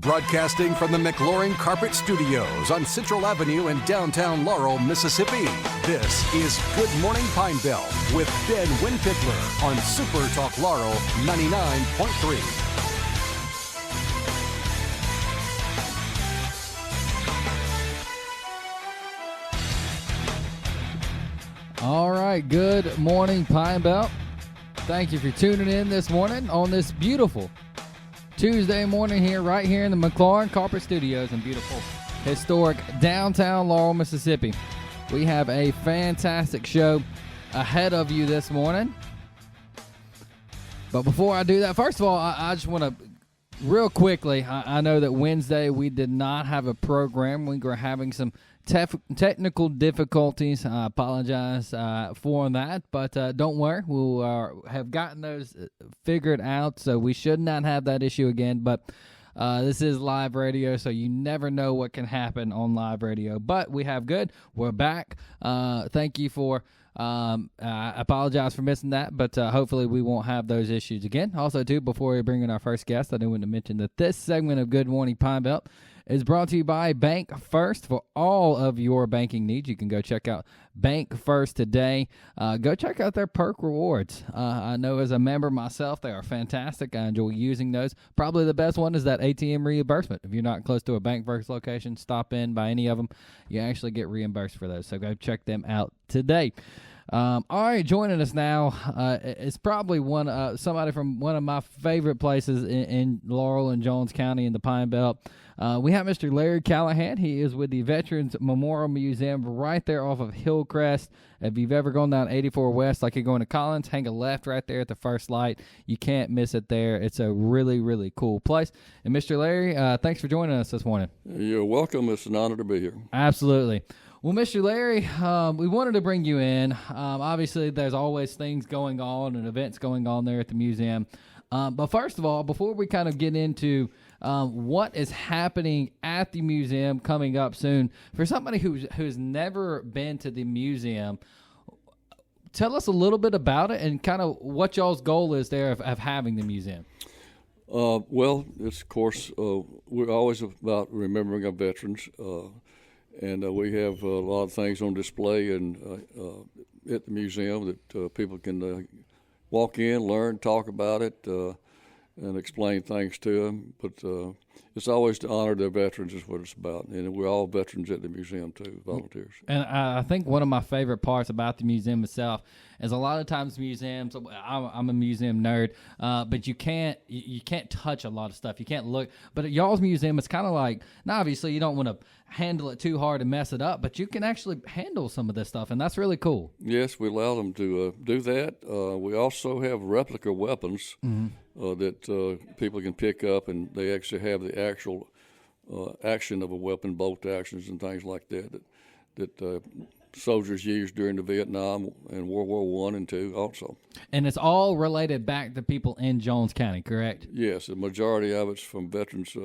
Broadcasting from the McLaurin Carpet Studios on Central Avenue in downtown Laurel, Mississippi. This is Good Morning Pine Belt with Ben Winpickler on SuperTalk Laurel 99.3. All right, good morning, Pine Belt. Thank you for tuning in this morning on this beautiful Tuesday morning right here in the McLaurin Carpet Studios in beautiful, historic downtown Laurel, Mississippi. We have a fantastic show ahead of you this morning. But before I do that, first of all, I just want to real quickly, I know that Wednesday we did not have a program. We were having some technical difficulties. I apologize for that, but don't worry. We'll have gotten those figured out, so we should not have that issue again. But this is live radio, so you never know what can happen on live radio. But we have good. We're back. Thank you for I apologize for missing that, but hopefully we won't have those issues again. Also, too, before we bring in our first guest, I do want to mention that this segment of Good Morning Pine Belt is brought to you by Bank First. For all of your banking needs, you can go check out Bank First today. Go check out their perk rewards. I know as a member myself, they are fantastic. I enjoy using those. Probably the best one is that ATM reimbursement. If you're not close to a Bank First location, stop in by any of them. You actually get reimbursed for those, so go check them out today. All right, joining us now is probably somebody from one of my favorite places in Laurel and Jones County in the Pine Belt. We have Mr. Larry Callahan. He is with the Veterans Memorial Museum right there off of Hillcrest. If you've ever gone down 84 West like you're going to Collins, hang a left right there at the first light. You can't miss it there. It's a really, really cool place. And Mr. Larry, thanks for joining us this morning. You're welcome. It's an honor to be here. Absolutely. Well, Mr. Larry, we wanted to bring you in. Obviously, there's always things going on and events going on there at the museum. But first of all, before we kind of get into what is happening at the museum coming up soon, for somebody who's never been to the museum, tell us a little bit about it and kind of what y'all's goal is there of having the museum. Well, it's, of course, we're always about remembering our veterans. And we have a lot of things on display at the museum that people can walk in, learn, talk about it, and explain things to them. But it's always to honor their veterans is what it's about. And we're all veterans at the museum, too, volunteers. And I think one of my favorite parts about the museum itself is a lot of times museums, I'm a museum nerd, but you can't touch a lot of stuff. You can't look. But at y'all's museum, it's kind of like, now obviously you don't want to handle it too hard and mess it up, but you can actually handle some of this stuff, and that's really cool. Yes, we allow them to do that. We also have replica weapons that people can pick up, and they actually have the actual action of a weapon, bolt actions and things like that soldiers used during the Vietnam and World War I and II also. And it's all related back to people in Jones County, correct? Yes, the majority of it's from veterans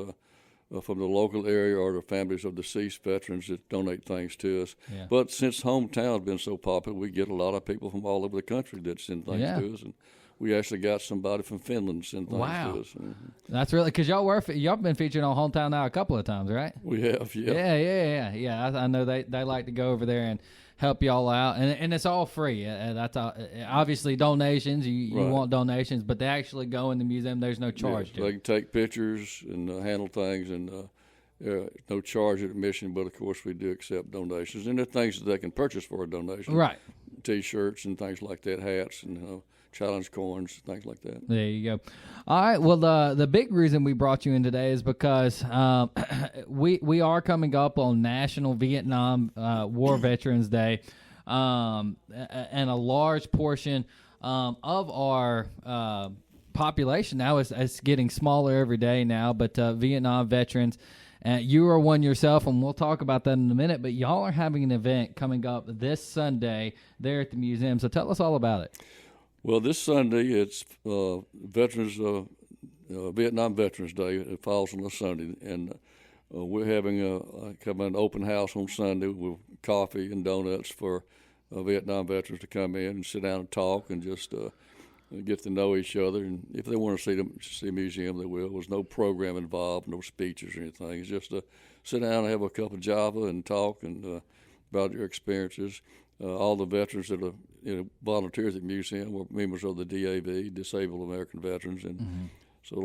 from the local area or the families of deceased veterans that donate things to us. Yeah. But since hometown has been so popular, we get a lot of people from all over the country that send things to us. And we actually got somebody from Finland send things to us. Mm-hmm. That's really, because y'all been featured on Hometown Now a couple of times, right? We have, Yeah. I know they like to go over there and help y'all out, and it's all free. That's obviously donations. You right. want donations, but they actually go in the museum. There's no charge. Yes, they can take pictures and handle things, and no charge at admission. But of course, we do accept donations, and there are things that they can purchase for a donation. Right. T-shirts and things like that, hats and challenge coins, things like that. There you go. All right. Well, the big reason we brought you in today is because we are coming up on National Vietnam War Veterans Day, and a large portion of our population now is getting smaller every day now. But Vietnam veterans. You are one yourself, and we'll talk about that in a minute. But y'all are having an event coming up this Sunday there at the museum. So tell us all about it. Well, this Sunday it's Vietnam Veterans Day. It falls on a Sunday, and we're having an open house on Sunday with coffee and donuts for Vietnam veterans to come in and sit down and talk and just get to know each other. And if they want to see a museum, they will. There's no program involved, no speeches or anything. It's just to sit down and have a cup of Java and talk and about your experiences. All the veterans that are volunteers at the museum were members of the DAV, Disabled American Veterans, and so a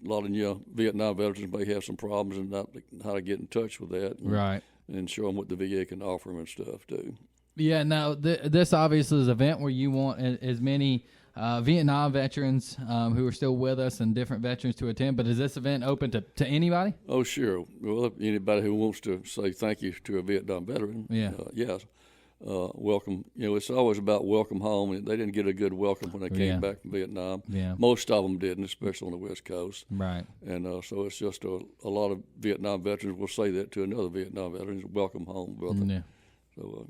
lot of young Vietnam veterans may have some problems and not how to get in touch with that, and show them what the VA can offer them and stuff too. Yeah. Now this obviously is an event where you want as many Vietnam veterans who are still with us and different veterans to attend. But is this event open to anybody? Oh, sure. Well, anybody who wants to say thank you to a Vietnam veteran, yes. Welcome. It's always about welcome home, and they didn't get a good welcome when they came back from Vietnam. Yeah. Most of them didn't, especially on the West Coast. Right. And so it's just a lot of Vietnam veterans will say that to another Vietnam veteran, welcome home, brother. Yeah. So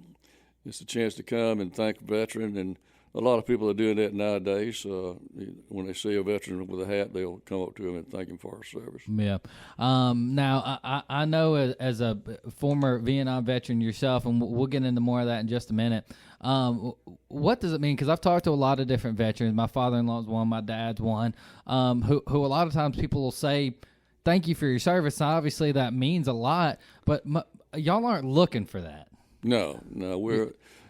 it's a chance to come and thank a veteran, and a lot of people are doing that nowadays. When they see a veteran with a hat, they'll come up to him and thank him for his service. Yeah. Now, I know as a former Vietnam veteran yourself, and we'll get into more of that in just a minute, what does it mean? Because I've talked to a lot of different veterans. My father-in-law's one, my dad's one, who a lot of times people will say, thank you for your service. And obviously, that means a lot, but y'all aren't looking for that. No,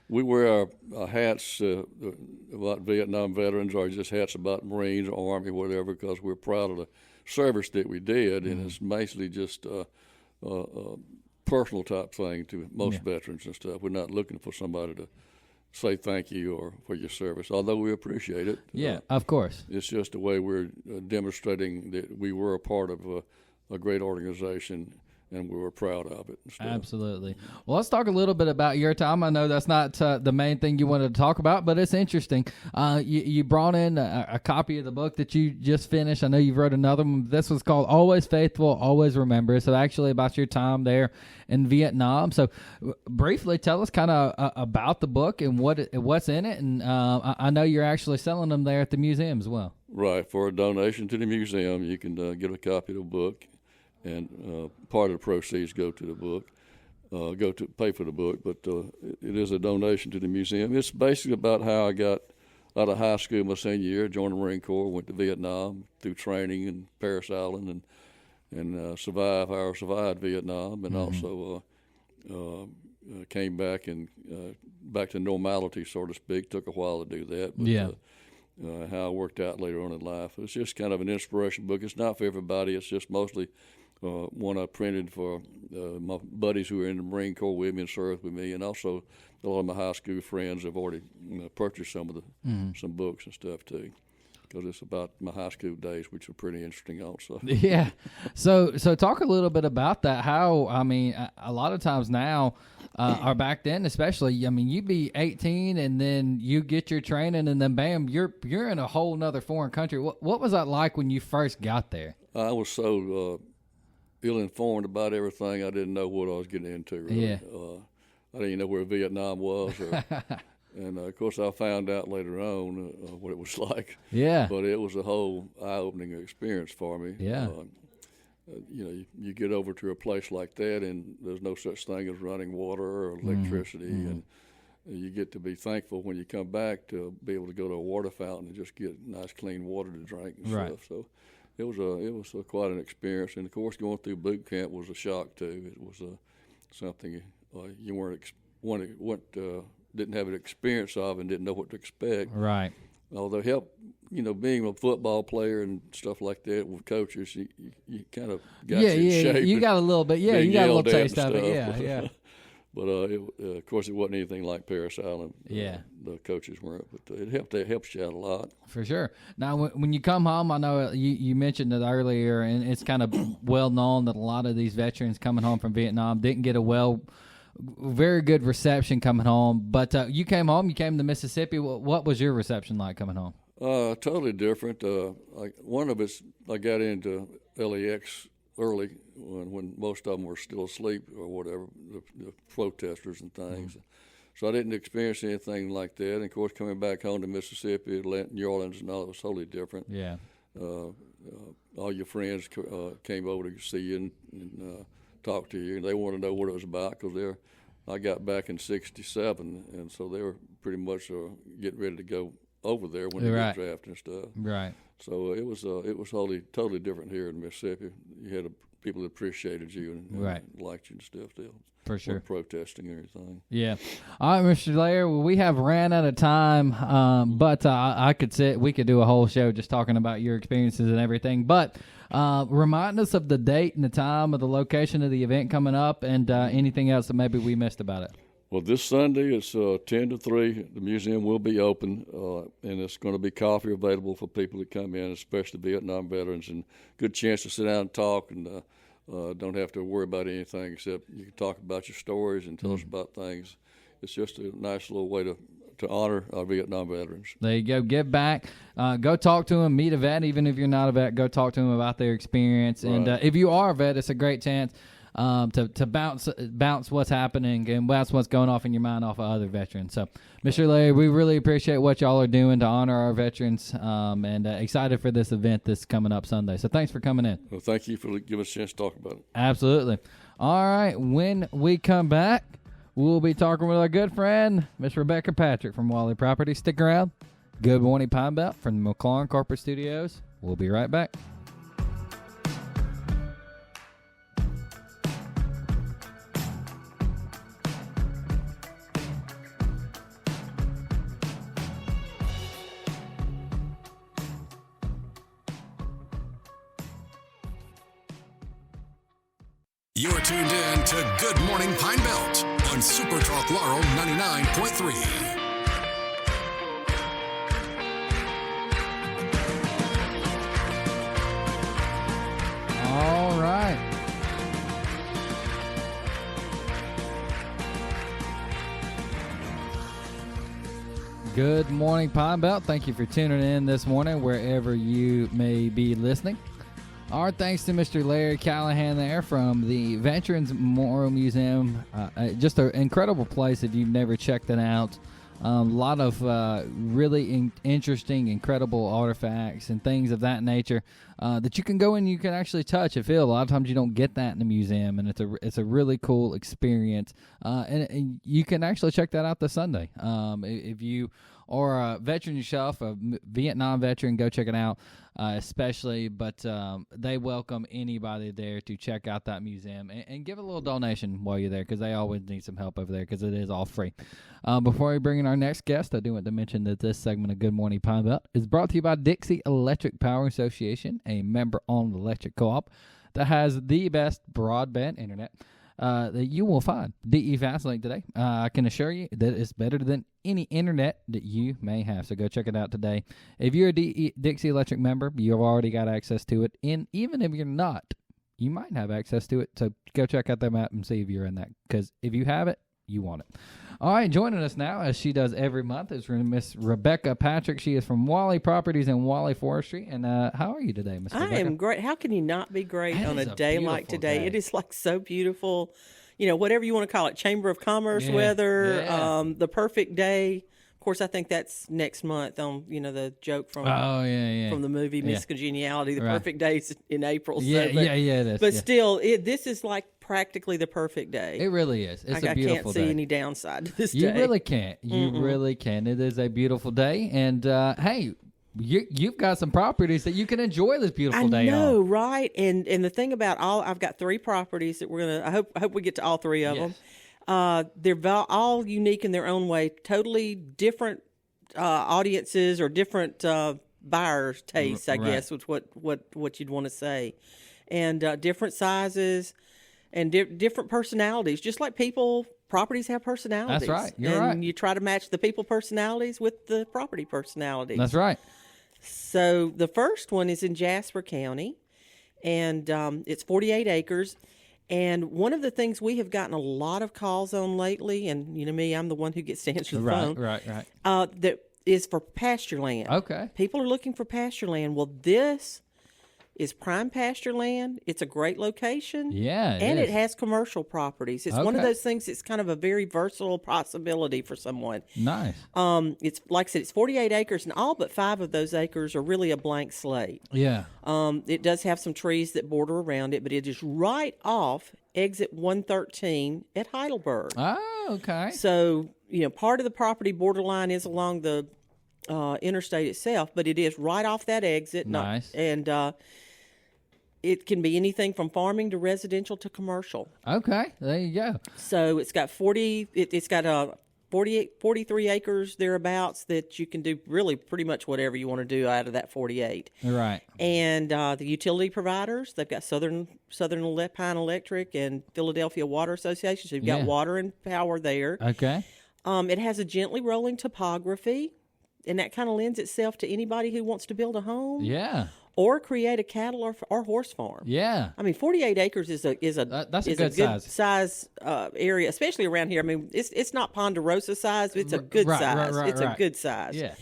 we wear our hats about Vietnam veterans, or just hats about Marines, Army, whatever, because we're proud of the service that we did, and it's basically just a personal type thing to most veterans and stuff. We're not looking for somebody to say thank you or for your service, although we appreciate it. Yeah, of course. It's just a way we're demonstrating that we were a part of a great organization, and we were proud of it. Absolutely. Well, let's talk a little bit about your time. I know that's not the main thing you wanted to talk about, but it's interesting. You brought in a copy of the book that you just finished. I know you've wrote another one. This was called Always Faithful, Always Remember. So actually about your time there in Vietnam. So briefly tell us kind of about the book and what's in it. And I know you're actually selling them there at the museum as well. Right. For a donation to the museum, you can get a copy of the book. And part of the proceeds go to the book, go to pay for the book, but it is a donation to the museum. It's basically about how I got out of high school my senior year, joined the Marine Corps, went to Vietnam through training in Paris Island, and survived Vietnam, and also came back and back to normality, so to speak. Took a while to do that, but how it worked out later on in life. It's just kind of an inspiration book. It's not for everybody. It's just mostly one I printed for my buddies who were in the Marine Corps with me and served with me, and also a lot of my high school friends have already purchased some of some books and stuff too, because it's about my high school days, which are pretty interesting also. Yeah. So talk a little bit about that. How, I mean, a lot of times now, or back then especially, I mean, you'd be 18 and then you get your training and then bam, you're in a whole nother foreign country. What was that like when you first got there? I was so ill-informed about everything. I didn't know what I was getting into, really. Yeah. I didn't even know where Vietnam was. And, of course, I found out later on what it was like. Yeah. But it was a whole eye-opening experience for me. Yeah. You get over to a place like that, and there's no such thing as running water or electricity. And you get to be thankful when you come back to be able to go to a water fountain and just get nice, clean water to drink and stuff. So it was quite an experience. And, of course, going through boot camp was a shock, too. It was something you didn't have an experience of and didn't know what to expect. Right. Although help, being a football player and stuff like that with coaches, you kind of got you in shape. You got a little bit, you got a little taste of it, yeah. But of course, it wasn't anything like Paris Island. Yeah. The coaches weren't, but it helps you out a lot. For sure. Now, when you come home, I know you mentioned it earlier, and it's kind of well known that a lot of these veterans coming home from Vietnam didn't get a very good reception coming home. But you came home, you came to Mississippi. What was your reception like coming home? Totally different. One of us, I got into LAX early when most of them were still asleep or whatever, the protesters and things. So I didn't experience anything like that. And, of course, coming back home to Mississippi, New Orleans and all, it was totally different. Yeah. All your friends came over to see you and talk to you, and they wanted to know what it was about because I got back in '67, and so they were pretty much getting ready to go over there when they Right. get drafted and stuff. Right. So it was totally different here in Mississippi. You had people that appreciated you and Right. liked you and stuff still. For sure. Weren't protesting or anything. Yeah. All right, Mr. Lair. Well, we have ran out of time, but we could do a whole show just talking about your experiences and everything. But remind us of the date and the time of the location of the event coming up, and anything else that maybe we missed about it. Well, this Sunday it's 10 to 3. The museum will be open, and it's going to be coffee available for people that come in, especially Vietnam veterans, and good chance to sit down and talk and don't have to worry about anything except you can talk about your stories and tell us about things. It's just a nice little way to honor our Vietnam veterans. There you go. Give back. Go talk to them. Meet a vet. Even if you're not a vet, go talk to them about their experience. Right. And if you are a vet, it's a great chance to bounce what's happening and bounce what's going off in your mind off of other veterans. So, Mr. Larry, we really appreciate what y'all are doing to honor our veterans, and excited for this event that's coming up Sunday. So thanks for coming in. Well, thank you for giving us a chance to talk about it. Absolutely. All right, when we come back, we'll be talking with our good friend, Miss Rebecca Patrick from Walley Properties. Stick around. Good morning, Pine Belt from the McLeod Corporate Studios. We'll be right back. You're tuned in to Good Morning Pine Belt on SuperTalk Laurel 99.3. All right. Good morning, Pine Belt. Thank you for tuning in this morning, wherever you may be listening. Our thanks to Mr. Larry Callahan there from the Veterans Memorial Museum. Just an incredible place if you've never checked it out. A lot of really interesting, incredible artifacts and things of that nature that you can go and you can actually touch and feel. A lot of times you don't get that in the museum, and it's a really cool experience. And you can actually check that out this Sunday. If you are a veteran yourself, a Vietnam veteran, go check it out. Especially, but they welcome anybody there to check out that museum and give a little donation while you're there, because they always need some help over there, because it is all free. Before we bring in our next guest, I do want to mention that this segment of Good Morning Pine Belt is brought to you by Dixie Electric Power Association, a member-owned electric co-op that has the best broadband internet that you will find. DE Fastlink today. I can assure you that it's better than any internet that you may have. So go check it out today. If you're a Dixie Electric member, you've already got access to it. And even if you're not, you might have access to it. So go check out their map and see if you're in that. Because if you have it, you want it. All right, joining us now, as she does every month, is Miss Rebecca Patrick. She is from Walley Properties and Walley Forestry. And how are you today, Miss Rebecca? I am great. How can you not be great That on is a a day like beautiful today? day. It is like so beautiful. You know, whatever you want to call it, Chamber of Commerce weather, the perfect day. Of course, I think that's next month on, the joke from from the movie Miss Congeniality, the perfect days in April. Yeah, so, it is. But still, this is like practically the perfect day. It really is. It's a beautiful day. I can't see any downside to this day. You really can't. You really can. It is a beautiful day. And, hey, you've got some properties that you can enjoy this beautiful day on. I know, right? And the thing about I've got 3 properties that we're going to, I hope we get to all 3 of them. They're all unique in their own way, totally different audiences or different buyers' tastes, I guess, is what you'd want to say. And different sizes and different personalities, just like properties have personalities. That's right. You're right. And you try to match the people personalities with the property personalities. That's right. So the first one is in Jasper County, and it's 48 acres. And one of the things we have gotten a lot of calls on lately, and you know me, I'm the one who gets to answer the phone. Right. That is for pasture land. Okay. People are looking for pasture land. Well, this is prime pasture land. It's a great location. Yeah, and it has commercial properties. It's one of Okay. those things that's kind of a very versatile possibility for someone. Nice. It's like I said, it's 48 acres, and all but 5 of those acres are really a blank slate. Yeah. It does have some trees that border around it, but it is right off exit 113 at Heidelberg. Oh, okay. So, part of the property borderline is along the interstate itself, but it is right off that exit. Nice. It can be anything from farming to residential to commercial. Okay, there you go. So it's got 43 acres thereabouts that you can do really pretty much whatever you want to do out of that 48. Right. And the utility providers, they've got Southern Pine Electric and Philadelphia Water Association. So you've got water and power there. Okay. It has a gently rolling topography, and that kind of lends itself to anybody who wants to build a home. Yeah. Or create a cattle or horse farm. Yeah. I mean, 48 acres is a good size area, especially around here. I mean, it's not Ponderosa size. It's a good size. It's a good size. Yeah.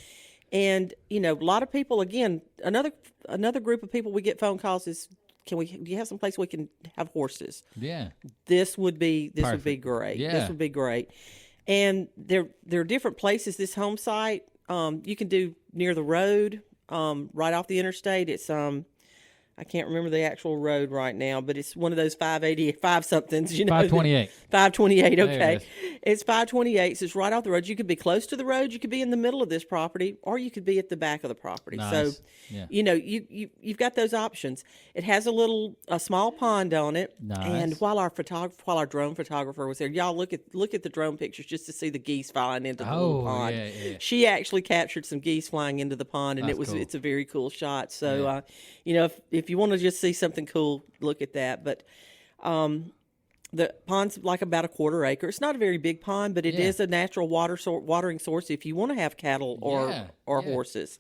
And a lot of people, again, another group of people we get phone calls is, do you have some place we can have horses? Yeah. This would be great. Yeah. This would be great. And there are different places. This home site you can do near the road. Right off the interstate. It's I can't remember the actual road right now, but it's one of those 585 somethings, 528. 528, okay. It's 528, so it's right off the road. You could be close to the road, you could be in the middle of this property, or you could be at the back of the property. Nice. So, you've got those options. It has a small pond on it. Nice. And while our drone photographer was there, y'all look at the drone pictures just to see the geese flying into the little pond. Yeah. She actually captured some geese flying into the pond, and That's cool. It's a very cool shot. So, if you want to just see something cool, look at that. But the pond's like about a quarter acre. It's not a very big pond, but it is a natural watering source if you want to have cattle or horses.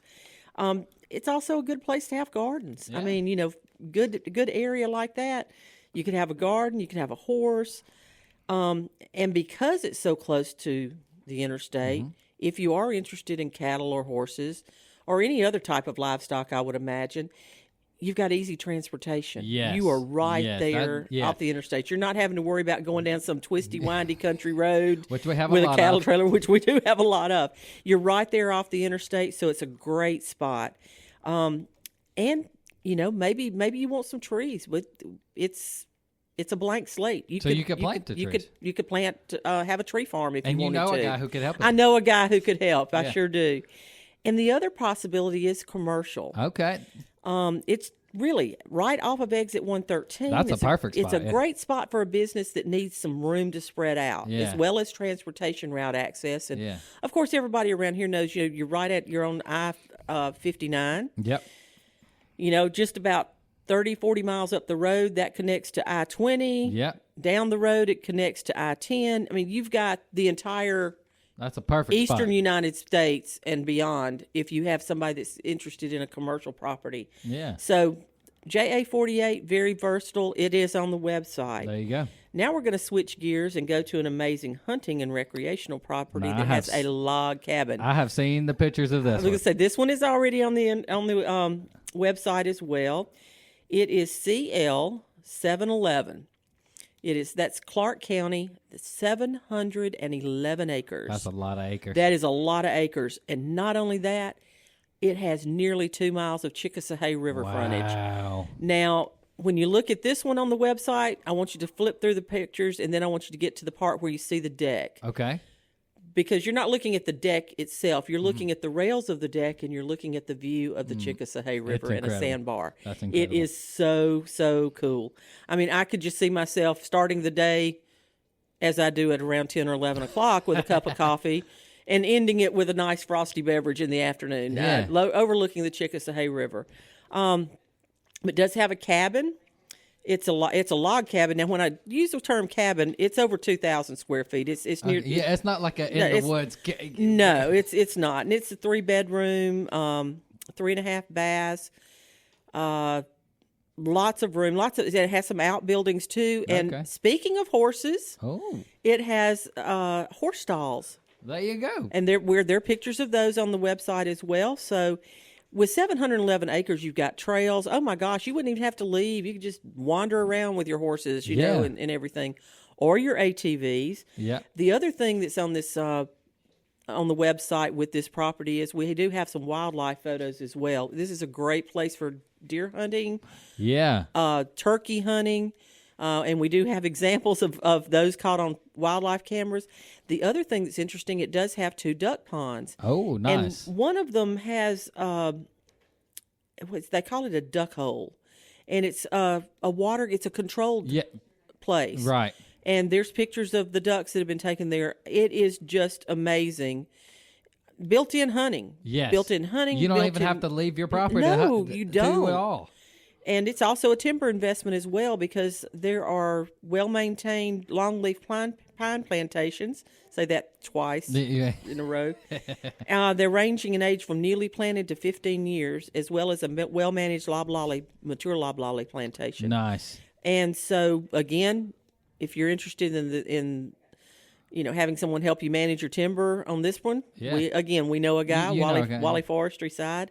It's also a good place to have gardens. Yeah. I mean, good area like that. You could have a garden. You can have a horse. And because it's so close to the interstate, if you are interested in cattle or horses or any other type of livestock, I would imagine, you've got easy transportation. Yes. You are right there off the interstate. You're not having to worry about going down some twisty, windy country road which we have with a lot cattle of. trailer, which we do have a lot of. You're right there off the interstate, so it's a great spot. And maybe you want some trees. It's a blank slate. You could plant trees. You could plant, have a tree farm if you wanted to. And you know a guy who could help. I know a guy who could help. I sure do. And the other possibility is commercial. Okay. It's really right off of exit 113. That's a perfect spot. It's a great spot for a business that needs some room to spread out, as well as transportation route access. And of course, everybody around here knows you're right at your own I-59. Yep. Just about 30, 40 miles up the road, that connects to I-20. Yep. Down the road, it connects to I-10. I mean, you've got the entire That's a perfect Eastern spot. United States and beyond if you have somebody that's interested in a commercial property. Yeah. So JA48, very versatile. It is on the website. There you go. Now we're going to switch gears and go to an amazing hunting and recreational property that has a log cabin. I have seen the pictures of this. I was going to say, this one is already on the website as well. It is CL 711. That's Clark County, 711 acres. That's a lot of acres. That is a lot of acres. And not only that, it has nearly 2 miles of Chickasahee River frontage. Wow. Now, when you look at this one on the website, I want you to flip through the pictures, and then I want you to get to the part where you see the deck. Okay. Because you're not looking at the deck itself. You're looking at the rails of the deck, and you're looking at the view of the Chickasahee River and a sandbar. That's incredible. It is so, so cool. I mean, I could just see myself starting the day as I do at around 10 or 11 o'clock with a cup of coffee and ending it with a nice frosty beverage in the afternoon, overlooking the Chickasahee River. It does have a cabin. It's a log cabin. Now, when I use the term cabin, it's over 2,000 square feet. It's near. It's not like in the woods. No, it's not, and it's a 3-bedroom, 3.5 baths, lots of room. It has some outbuildings too. And speaking of horses, it has horse stalls. There you go. And there are pictures of those on the website as well. So, with 711 acres, you've got trails. Oh, my gosh, you wouldn't even have to leave. You could just wander around with your horses, and everything, or your ATVs. Yeah. The other thing that's on this on the website with this property is we do have some wildlife photos as well. This is a great place for deer hunting. Yeah. Turkey hunting. And we do have examples of those caught on wildlife cameras. The other thing that's interesting, it does have 2 duck ponds. Oh, nice. And one of them has, they call it a duck hole. And it's it's a controlled place. Right. And there's pictures of the ducks that have been taken there. It is just amazing. Built-in hunting. Yes. Built-in hunting. You don't even have to leave your property. No, you don't. Do it all. And it's also a timber investment as well, because there are well-maintained longleaf pine plantations. Say that twice in a row. They're ranging in age from newly planted to 15 years, as well as a well-managed mature loblolly plantation. Nice. And so, again, if you're interested in having someone help you manage your timber on this one, we know a guy, Walley Forestry side.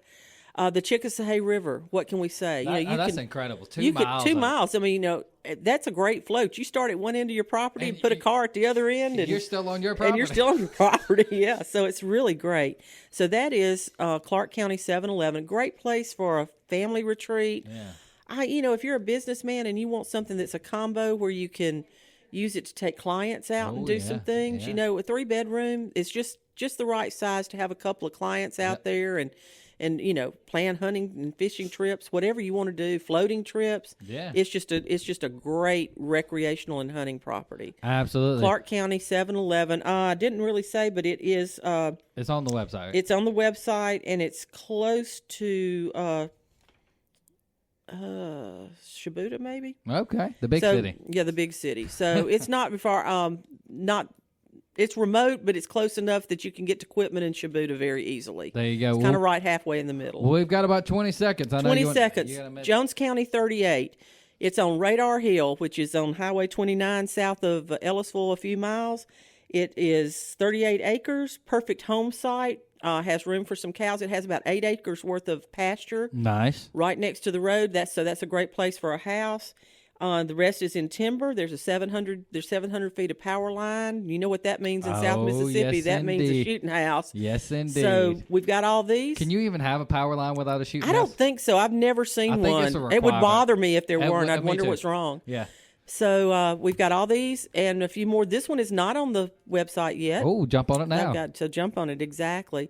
The Chickasahee River, what can we say? That's incredible. 2 miles. 2 miles. I mean, that's a great float. You start at one end of your property and put a car at the other end. And you're still on your property. And you're still on your property, yeah. So it's really great. So that is Clark County 711. Great place for a family retreat. Yeah. If you're a businessman and you want something that's a combo where you can use it to take clients out and do some things, a 3-bedroom is just the right size to have a couple of clients out there and plan hunting and fishing trips, whatever you want to do, floating trips. Yeah. It's just a great recreational and hunting property. Absolutely. Clark County 711. I didn't really say, but it is it's on the website. It's on the website, and it's close to Shibuya, maybe. Okay. The big city. Yeah, the big city. So it's not far it's remote, but it's close enough that you can get to Quitman and Shibuya very easily. There you go. It's kind of right halfway in the middle. We've got about 20 seconds. 20 seconds. Jones County 38. It's on Radar Hill, which is on Highway 29 south of Ellisville a few miles. It is 38 acres, perfect home site, has room for some cows. It has about 8 acres worth of pasture. Nice. Right next to the road. That's a great place for a house. The rest is in timber. There's 700 feet of power line. You know what that means in South Mississippi. Yes, that means a shooting house. Yes, indeed. So we've got all these. Can you even have a power line without a shooting house? I don't think so. I've never seen one. It's a it would bother me if there weren't. I'd me wonder too. what's wrong. Yeah. So we've got all these and a few more. This one is not on the website yet. Oh, jump on it now. So jump on it, exactly.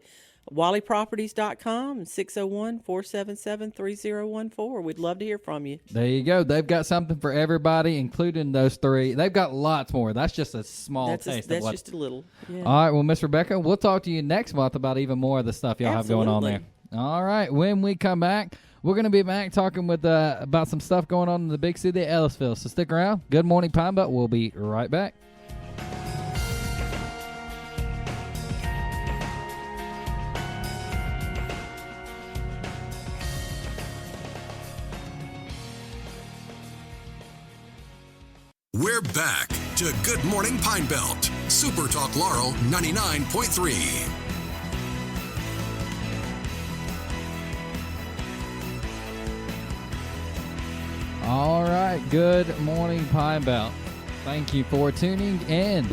WalleyProperties.com, 601-477-3014. We'd love to hear from you. There you go. They've got something for everybody, including those 3. They've got lots more. That's just a small taste. That's just a little. Yeah. All right. Well, Miss Rebecca, we'll talk to you next month about even more of the stuff y'all have going on there. All right. When we come back, we're going to be back talking with about some stuff going on in the big city of Ellisville. So stick around. Good morning, Pine Belt. We'll be right back. We're back to Good Morning Pine Belt. SuperTalk Laurel 99.3. All right. Good morning, Pine Belt. Thank you for tuning in.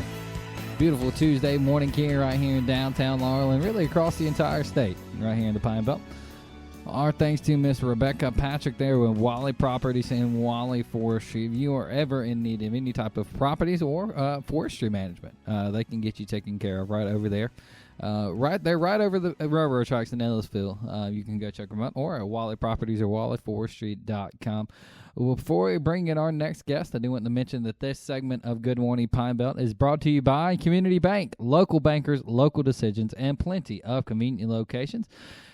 Beautiful Tuesday morning here right here in downtown Laurel and really across the entire state right here in the Pine Belt. Our thanks to Miss Rebecca Patrick there with Walley Properties and Walley Forestry. If you are ever in need of any type of properties or forestry management, they can get you taken care of right over there. Right over the railroad tracks in Ellisville. You can go check them out or at Walley Properties or WalleyForestry.com. Well, before we bring in our next guest, I do want to mention that this segment of Good Morning Pine Belt is brought to you by Community Bank. Local bankers, local decisions, and plenty of convenient locations.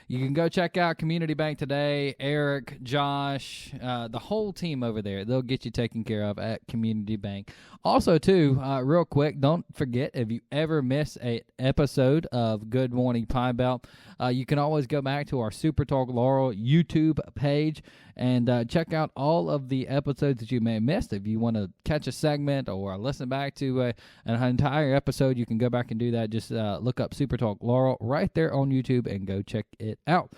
You can go check out Community Bank today. Eric, Josh, the whole team over there, they'll get you taken care of at Community Bank. Also, too, real quick, don't forget, if you ever miss an episode of Good Morning Pine Belt, you can always go back to our SuperTalk Laurel YouTube page and check out all of the episodes that you may have missed. If you want to catch a segment or listen back to an entire episode, you can go back and do that. Just look up SuperTalk Laurel right there on YouTube and go check it out.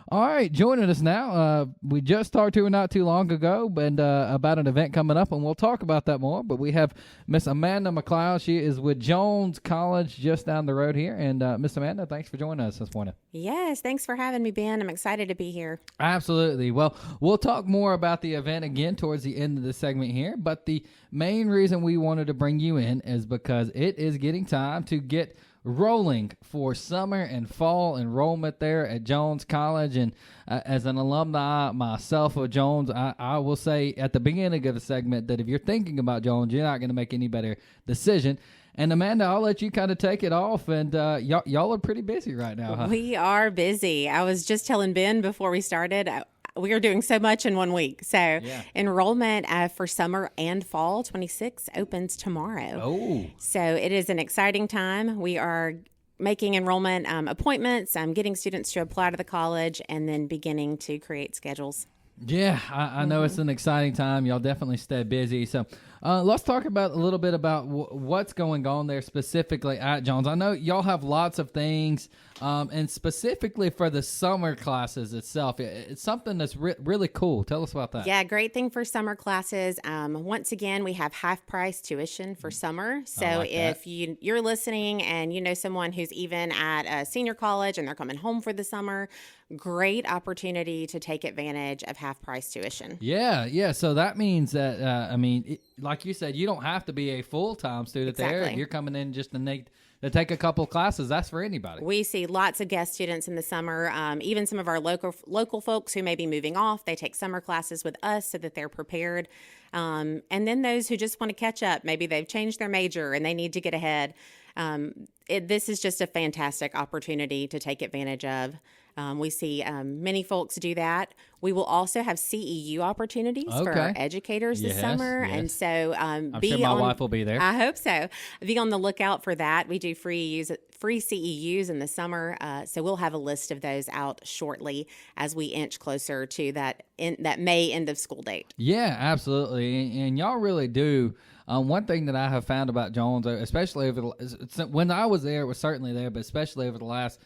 All right, joining us now. We just talked to her not too long ago, and about an event coming up, and we'll talk about that more. But we have Miss Amanda McLeod. She is with Jones College just down the road here. And Miss Amanda, thanks for joining us this morning. Yes, thanks for having me, Ben. I'm excited to be here. Absolutely. Well, we'll talk more about the event again towards the end of the segment here. But the main reason we wanted to bring you in is because it is getting time to get rolling for summer and fall enrollment there at Jones College. And as an alumni myself of Jones, I will say at the beginning of the segment that if you're thinking about Jones, you're not going to make any better decision. And Amanda, I'll let you kind of take it off. And y'all are pretty busy right now, huh? We are busy. I was just telling Ben before we started, we are doing so much in 1 week. So enrollment for summer and fall 26 opens tomorrow. Oh. So it is an exciting time. We are making enrollment appointments, getting students to apply to the college, and then beginning to create schedules. Yeah, I know it's an exciting time. Y'all definitely stay busy. So let's talk about a little bit about what's going on there specifically at Jones. I know y'all have lots of things, and specifically for the summer classes itself, it's something that's really cool. Tell us about that. Yeah, great thing for summer classes. Once again, we have half-price tuition for summer. So like if you're listening and you know someone who's even at a senior college and they're coming home for the summer, great opportunity to take advantage of half-price tuition. Yeah. So that means that, like you said, you don't have to be a full-time student there. Exactly. You're coming in just to take a couple classes. That's for anybody. We see lots of guest students in the summer. Even some of our local folks who may be moving off, they take summer classes with us so that they're prepared. And then those who just want to catch up, maybe they've changed their major and they need to get ahead. This is just a fantastic opportunity to take advantage of. We see many folks do that. We will also have CEU opportunities for our educators this summer. Yes. And so I'm sure my wife will be there. I hope so. Be on the lookout for that. We do free CEUs in the summer. So we'll have a list of those out shortly as we inch closer to that May end of school date. Yeah, absolutely. And y'all really do. One thing that I have found about Jones, especially when I was there, it was certainly there, but especially over the last,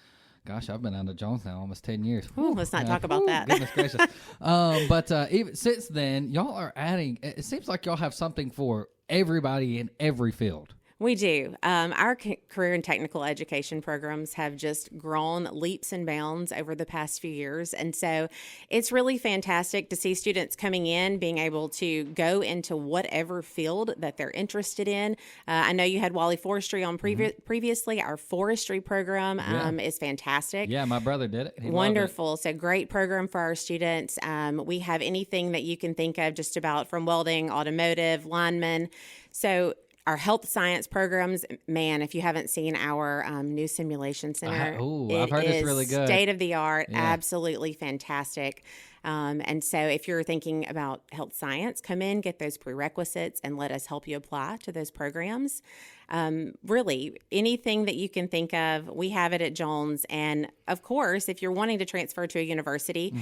gosh, I've been out of Jones now almost 10 years. Ooh, let's not talk about that. Goodness gracious. But even since then, y'all are adding, it seems like y'all have something for everybody in every field. We do. Our career and technical education programs have just grown leaps and bounds over the past few years. And so it's really fantastic to see students coming in, being able to go into whatever field that they're interested in. I know you had Walley Forestry on previously. Our forestry program is fantastic. Yeah, my brother did it. He Wonderful. loved it. So great program for our students. We have anything that you can think of just about from welding, automotive, linemen. So our health science programs, man, if you haven't seen our new simulation center, I've heard it's really good. State of the art, Yeah. absolutely fantastic. And so if you're thinking about health science, come in, get those prerequisites, and let us help you apply to those programs. Really, anything that you can think of, we have it at Jones. And of course, if you're wanting to transfer to a university,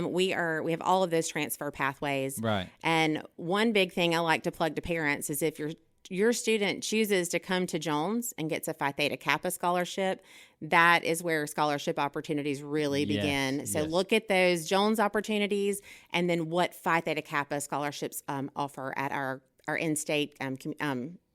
we have all of those transfer pathways. Right. And one big thing I like to plug to parents is if your student chooses to come to Jones and gets a Phi Theta Kappa scholarship, that is where scholarship opportunities really begin. So look at those Jones opportunities and then what Phi Theta Kappa scholarships offer at our in-state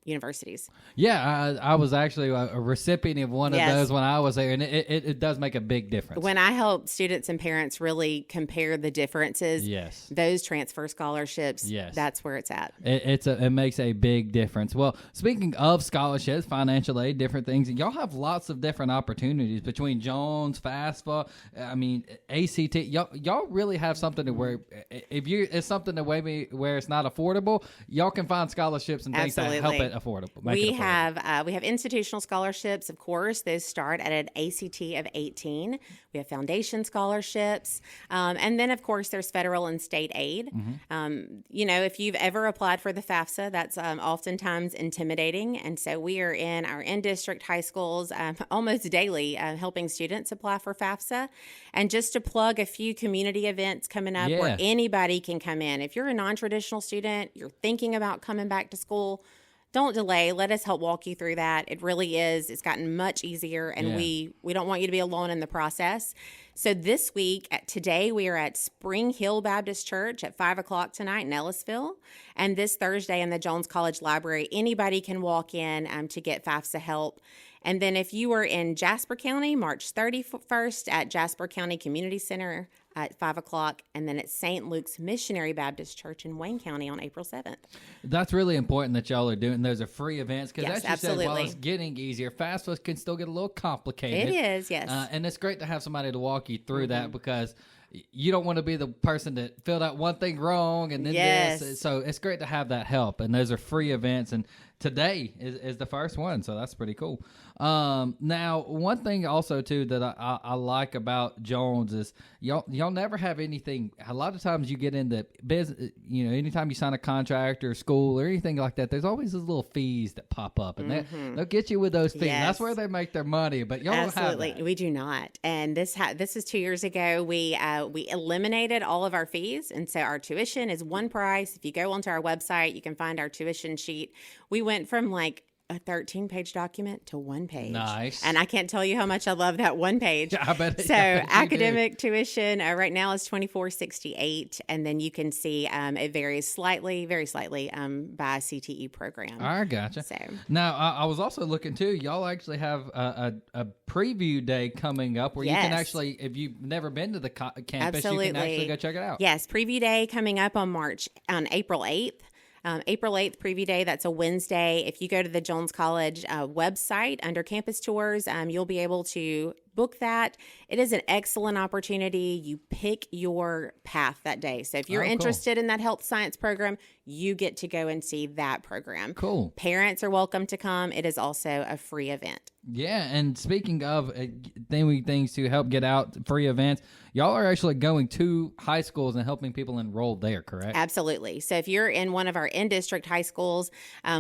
universities. Yeah, I was actually a recipient of one of those when I was there, and it does make a big difference. When I help students and parents really compare the differences, those transfer scholarships, that's where it's at. It makes a big difference. Well, speaking of scholarships, financial aid, different things, y'all have lots of different opportunities between Jones, FAFSA, ACT. Y'all really have something to where it's something to where it's not affordable, y'all can find scholarships and things that help it affordable. We have institutional scholarships, of course. Those start at an ACT of 18. We have foundation scholarships. And then, of course, there's federal and state aid. If you've ever applied for the FAFSA, that's oftentimes intimidating. And so we are in our in-district high schools almost daily helping students apply for FAFSA. And just to plug a few community events coming up where anybody can come in. If you're a non-traditional student, you're thinking about coming back to school, don't delay. Let us help walk you through that. It really is. It's gotten much easier, and we don't want you to be alone in the process. So this week, today, we are at Spring Hill Baptist Church at 5 o'clock tonight in Ellisville. And this Thursday in the Jones College Library, anybody can walk in to get FAFSA help. And then if you are in Jasper County, March 31st at Jasper County Community Center at 5 o'clock, and then at St. Luke's Missionary Baptist Church in Wayne County on April 7th. That's really important that y'all are doing. Those are free events because, as you absolutely. said, while it's getting easier, FAFSA can still get a little complicated. It is, yes. And it's great to have somebody to walk you through that because you don't want to be the person that filled out one thing wrong and then this. So it's great to have that help. And those are free events. And today is the first one, so that's pretty cool. Now, one thing also, too, that I like about Jones is y'all never have anything. A lot of times you get into business, anytime you sign a contract or school or anything like that, there's always those little fees that pop up, and they'll get you with those fees. Yes. That's where they make their money, but y'all don't have that. We do not. And this is 2 years ago. We eliminated all of our fees, and so our tuition is one price. If you go onto our website, you can find our tuition sheet. We went from like a 13-page document to one page. Nice. And I can't tell you how much I love that one page. I bet. So academic tuition right now is $24.68, and then you can see it varies slightly, very slightly by CTE program. I gotcha. So now I was also looking too. Y'all actually have a preview day coming up where you can actually, if you've never been to the campus, you can actually go check it out. Yes, preview day coming up on April 8th. April 8th, preview day, that's a Wednesday. If you go to the Jones College website under campus tours, you'll be able to book that. It is an excellent opportunity. You pick your path that day. So if you're interested in that health science program, you get to go and see that program. Cool. Parents are welcome to come. It is also a free event. Yeah, and speaking of things to help get out, free events, y'all are actually going to high schools and helping people enroll there, correct? Absolutely. So if you're in one of our in-district high schools,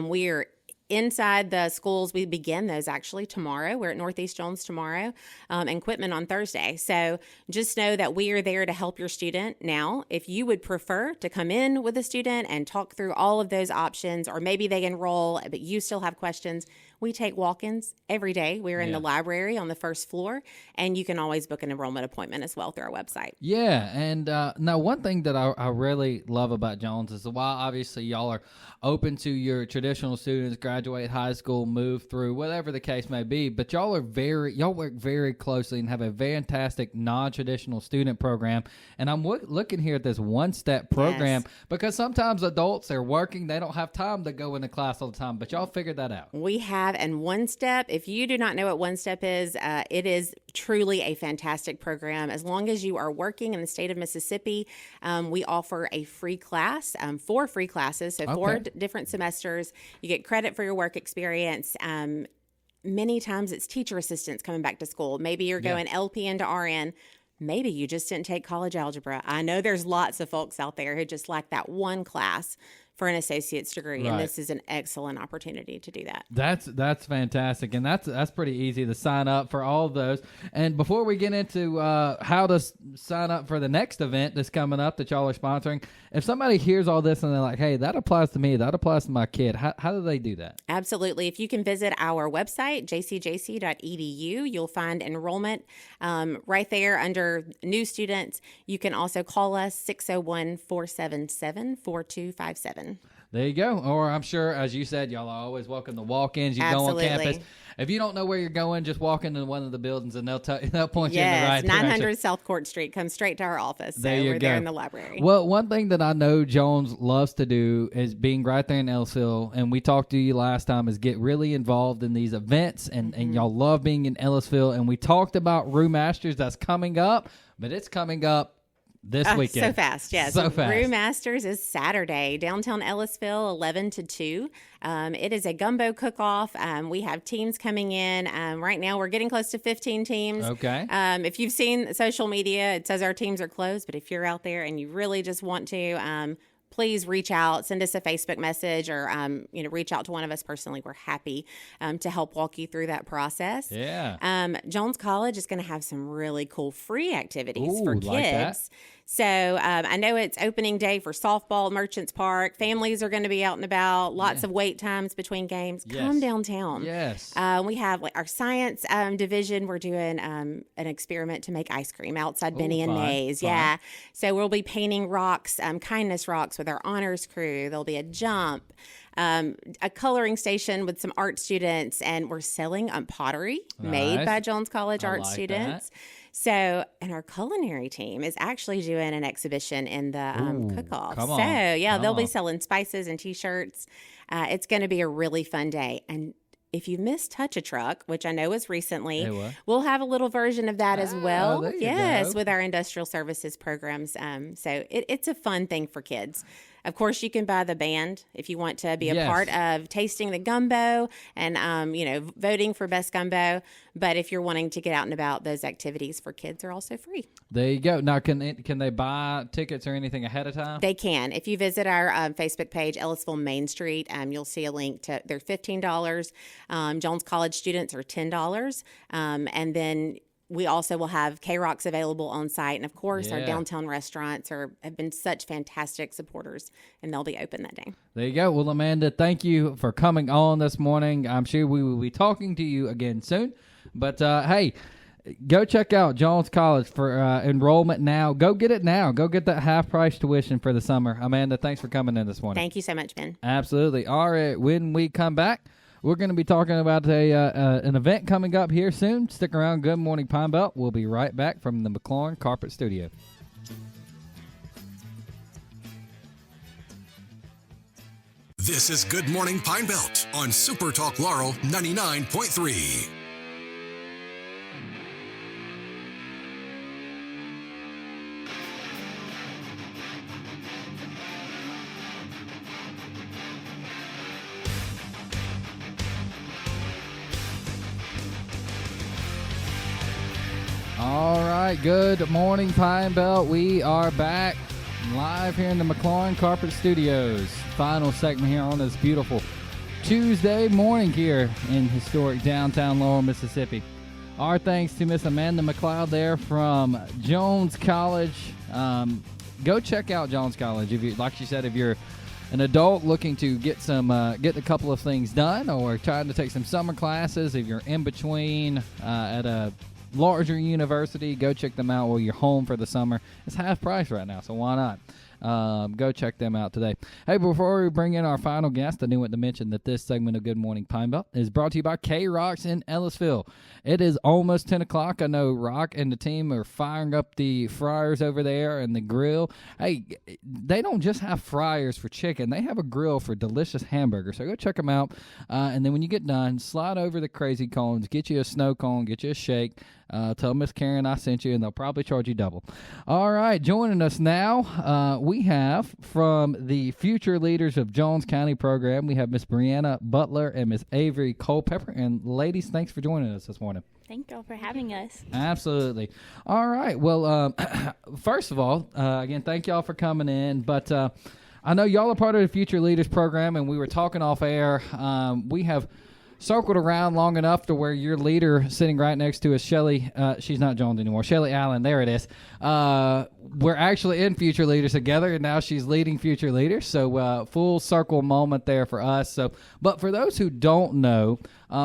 we are inside the schools. We begin those actually tomorrow. We're at Northeast Jones tomorrow, and Quitman on Thursday. So just know that we are there to help your student. Now, if you would prefer to come in with a student and talk through all of those options, or maybe they enroll, but you still have questions, we take walk-ins every day. We're in the library on the first floor, and you can always book an enrollment appointment as well through our website. Yeah, and now one thing that I really love about Jones is while obviously y'all are open to your traditional students, graduate high school, move through, whatever the case may be, but y'all work very closely and have a fantastic non-traditional student program. And I'm looking here at this one-step program because sometimes adults are working, they don't have time to go into class all the time, but y'all figured that out. We have, and One Step, if you do not know what One Step is, it is truly a fantastic program. As long as you are working in the state of Mississippi, we offer a free class, 4 free classes, so 4 different semesters. You get credit for your work experience. Many times it's teacher assistants coming back to school. Maybe you're going LPN to RN. Maybe you just didn't take college algebra. I know there's lots of folks out there who just lack that one class for an associate's degree, and this is an excellent opportunity to do that. That's fantastic, and that's pretty easy to sign up for all of those. And before we get into how to sign up for the next event that's coming up that y'all are sponsoring, if somebody hears all this and they're like, hey, that applies to me, that applies to my kid, how do they do that? Absolutely. If you can visit our website, jcjc.edu, you'll find enrollment right there under new students. You can also call us 601-477-4257. There you go. Or I'm sure, as you said, y'all are always welcome to walk-ins. You go on campus. If you don't know where you're going, just walk into one of the buildings and they'll point you in the right direction. 900 South Court Street. Come straight to our office. So we're there in the library. Well, one thing that I know Jones loves to do is being right there in Ellisville, and we talked to you last time, is get really involved in these events, and y'all love being in Ellisville. And we talked about Roux Masters that's coming up, but it's coming up this weekend. So fast, yes. So fast. Roux Masters is Saturday, downtown Ellisville, 11 to 2. It is a gumbo cook-off. We have teams coming in. Right now, we're getting close to 15 teams. Okay. If you've seen social media, it says our teams are closed, but if you're out there and you really just want to, please reach out, send us a Facebook message, or reach out to one of us personally. We're happy to help walk you through that process. Yeah. Jones College is going to have some really cool free activities for kids. Like that. So I know it's opening day for softball at Merchants Park. Families are going to be out and about. Lots of wait times between games. Yes. Come downtown. Yes. We have our science division. We're doing an experiment to make ice cream outside Benny and May's. Yeah. So we'll be painting rocks, kindness rocks with our honors crew. There'll be a jump. A coloring station with some art students, and we're selling pottery made by Jones College art students. That. So, and our culinary team is actually doing an exhibition in the cook-off. They'll be selling spices and T-shirts. It's going to be a really fun day. And if you missed Touch a Truck, which I know was recently, we'll have a little version of that as well. Yes, with our industrial services programs. So it's a fun thing for kids. Of course, you can buy the band if you want to be a part of tasting the gumbo and, voting for best gumbo. But if you're wanting to get out and about, those activities for kids are also free. There you go. Now, can they buy tickets or anything ahead of time? They can. If you visit our Facebook page, Ellisville Main Street, you'll see a link to, they're $15. Jones College students are $10. And then we also will have K-Rocks available on site. And, of course, our downtown restaurants have been such fantastic supporters, and they'll be open that day. There you go. Well, Amanda, thank you for coming on this morning. I'm sure we will be talking to you again soon. But, hey, go check out Jones College for enrollment now. Go get it now. Go get that half-price tuition for the summer. Amanda, thanks for coming in this morning. Thank you so much, Ben. Absolutely. All right, when we come back, we're going to be talking about an event coming up here soon. Stick around. Good Morning Pine Belt. We'll be right back from the McLeod Carpet Studio. This is Good Morning Pine Belt on SuperTalk Laurel 99.3. All right, good morning, Pine Belt. We are back live here in the McLeod Carpet Studios. Final segment here on this beautiful Tuesday morning here in historic downtown Laurel, Mississippi. Our thanks to Miss Amanda McLeod there from Jones College. Go check out Jones College. If you, like she said, if you're an adult looking to get a couple of things done, or trying to take some summer classes, if you're in between at a larger university, go check them out while you're home for the summer. It's half price right now, so why not? Go check them out today. Hey, before we bring in our final guest, I do want to mention that this segment of Good Morning Pine Belt is brought to you by K-Rocks in Ellisville. It is almost 10 o'clock. I know Rock and the team are firing up the fryers over there and the grill. Hey, they don't just have fryers for chicken. They have a grill for delicious hamburgers. So go check them out. And then when you get done, slide over the Crazy Cones, get you a snow cone, get you a shake. Tell Miss Karen I sent you, and they'll probably charge you double. All right, joining us now, we have from the Future Leaders of Jones County program, we have Miss Breanna Butler and Miss Avery Culpepper. And ladies, thanks for joining us this morning. Thank y'all for having us. Absolutely. All right. Well, first of all, again, thank y'all for coming in. But I know y'all are part of the Future Leaders program, and we were talking off air. We have circled around long enough to where your leader sitting right next to us, Shelly, she's not Jones anymore, Shelly Allen, there it is. We're actually in Future Leaders together, and now she's leading Future Leaders, so full circle moment there for us. So, but for those who don't know,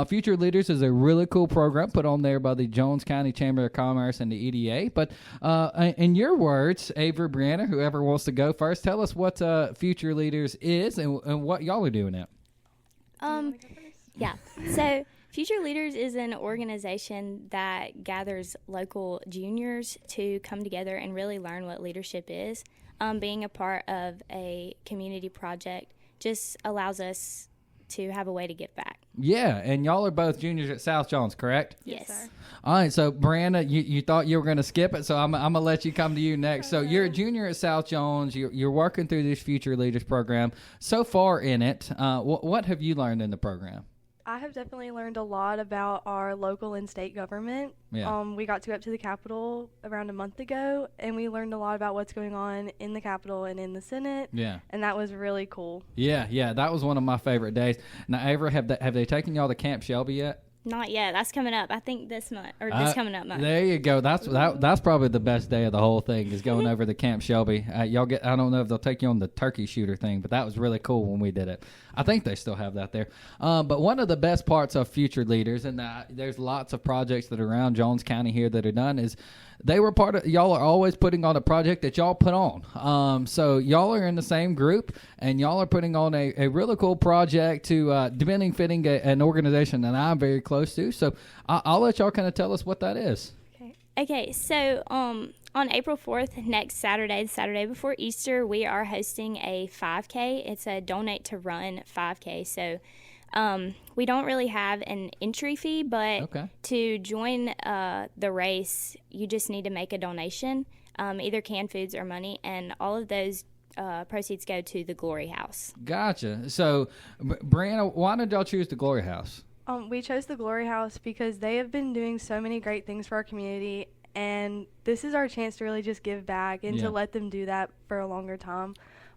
Future Leaders is a really cool program put on there by the Jones County Chamber of Commerce and the EDA. But in your words, Avery, Breanna, whoever wants to go first, tell us what Future Leaders is and what y'all are doing it. Yeah. So Future Leaders is an organization that gathers local juniors to come together and really learn what leadership is. Being a part of a community project just allows us to have a way to give back. Yeah, and y'all are both juniors at South Jones, correct? Yes, sir. All right, so Breanna, you thought you were going to skip it, so I'm going to let you come to you next. So you're a junior at South Jones. You're working through this Future Leaders program. So far in it, what have you learned in the program? I have definitely learned a lot about our local and state government. Yeah. We got to go up to the Capitol around a month ago, and we learned a lot about what's going on in the Capitol and in the Senate. Yeah. And that was really cool. Yeah, that was one of my favorite days. Now, Avery, have they taken y'all to Camp Shelby yet? Not yet. That's coming up. I think this month or this coming up month. There you go. That's probably the best day of the whole thing is going over to Camp Shelby. Y'all get. I don't know if they'll take you on the turkey shooter thing, but that was really cool when we did it. I think they still have that there. But one of the best parts of Future Leaders, and there's lots of projects that are around Jones County here that are done, is they were part of. Y'all are always putting on a project that y'all put on. So y'all are in the same group, and y'all are putting on a really cool project to fitting an organization that I'm very close to. So I'll let y'all kind of tell us what that is. Okay, so on April 4th, next Saturday, the Saturday before Easter, we are hosting a 5K. It's a donate to run 5K. So we don't really have an entry fee, but to join the race, you just need to make a donation, either canned foods or money, and all of those proceeds go to the Glory House. Gotcha. So, Breanna, why did y'all choose the Glory House? We chose the Glory House because they have been doing so many great things for our community, and this is our chance to really just give back and to let them do that for a longer time.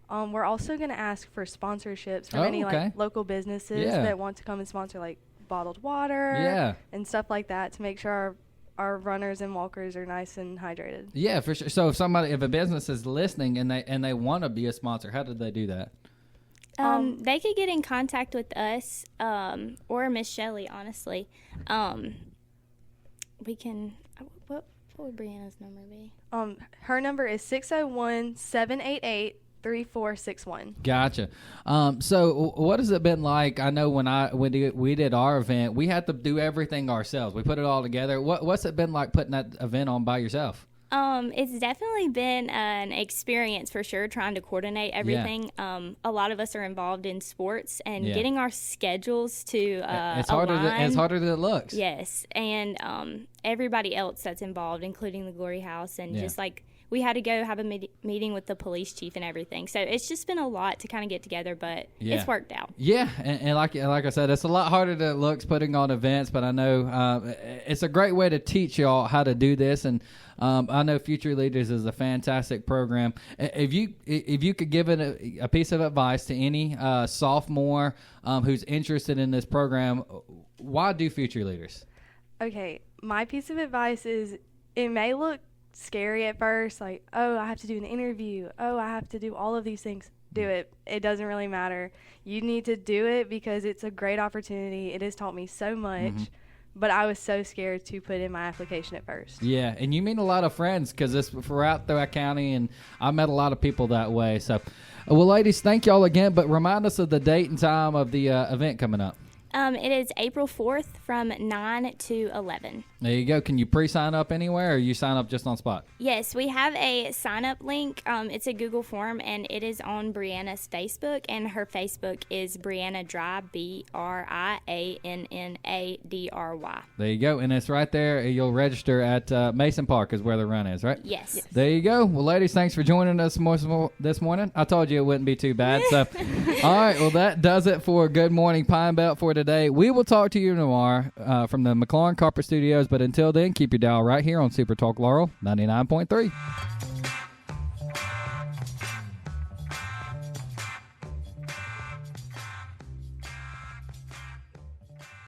We're also going to ask for sponsorships from any like local businesses that want to come and sponsor like bottled water and stuff like that to make sure our runners and walkers are nice and hydrated. Yeah, for sure. So if a business is listening and they want to be a sponsor, how do they do that? They could get in contact with us or Miss Shelley, honestly. We can what would Breanna's number be? Her number is 601-788-3461. Gotcha. So what has it been like? I know when we did our event, we had to do everything ourselves. We put it all together. What's it been like putting that event on by yourself? It's definitely been an experience for sure, trying to coordinate everything. A lot of us are involved in sports, and getting our schedules to it's harder than it looks. Yes, and everybody else that's involved, including the Glory House, and just like we had to go have a meeting with the police chief and everything. So it's just been a lot to kind of get together, but it's worked out. Yeah, and like I said, it's a lot harder than it looks putting on events, but I know it's a great way to teach y'all how to do this. And I know Future Leaders is a fantastic program. If you could give it a piece of advice to any sophomore who's interested in this program, why do Future Leaders? Okay, my piece of advice is it may look scary at first, like, oh, I have to do an interview, oh, I have to do all of these things. Do it. It doesn't really matter. You need to do it because it's a great opportunity. It has taught me so much, but I was so scared to put in my application at first. Yeah, and you meet a lot of friends because it's throughout the county, and I met a lot of people that way. So, well, ladies, thank y'all again, but remind us of the date and time of the event coming up. It is April 4th from 9 to 11. There you go. Can you pre-sign up anywhere, or you sign up just on spot? Yes, we have a sign-up link. It's a Google form, and it is on Breanna's Facebook, and her Facebook is Breanna Dry, BRIANNADRY. There you go, and it's right there. You'll register at Mason Park is where the run is, right? Yes. There you go. Well, ladies, thanks for joining us this morning. I told you it wouldn't be too bad. So, all right, well, that does it for Good Morning Pine Belt for today. We will talk to you tomorrow from the McLeod Carpet Studios, but until then, keep your dial right here on SuperTalk Laurel 99.3.